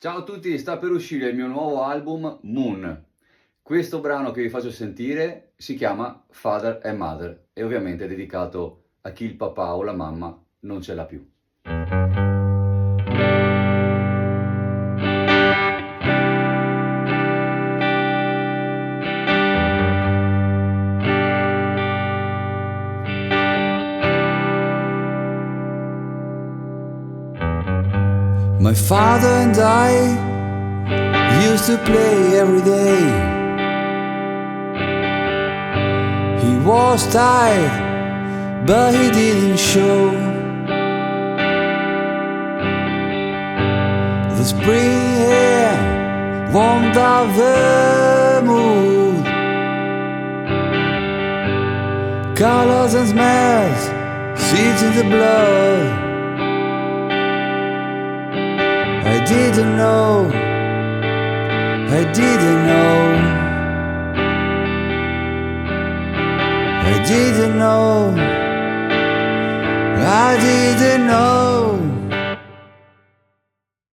Ciao a tutti, sta per uscire il mio nuovo album Moon. Questo brano che vi faccio sentire si chiama Father and Mother e ovviamente è dedicato a chi il papà o la mamma non ce l'ha più. My father and I used to play every day. He was tired, but he didn't show. The spring air warmed up the mood. Colors and smells, seeds in the blood. I didn't know, I didn't know, I didn't know, I didn't know.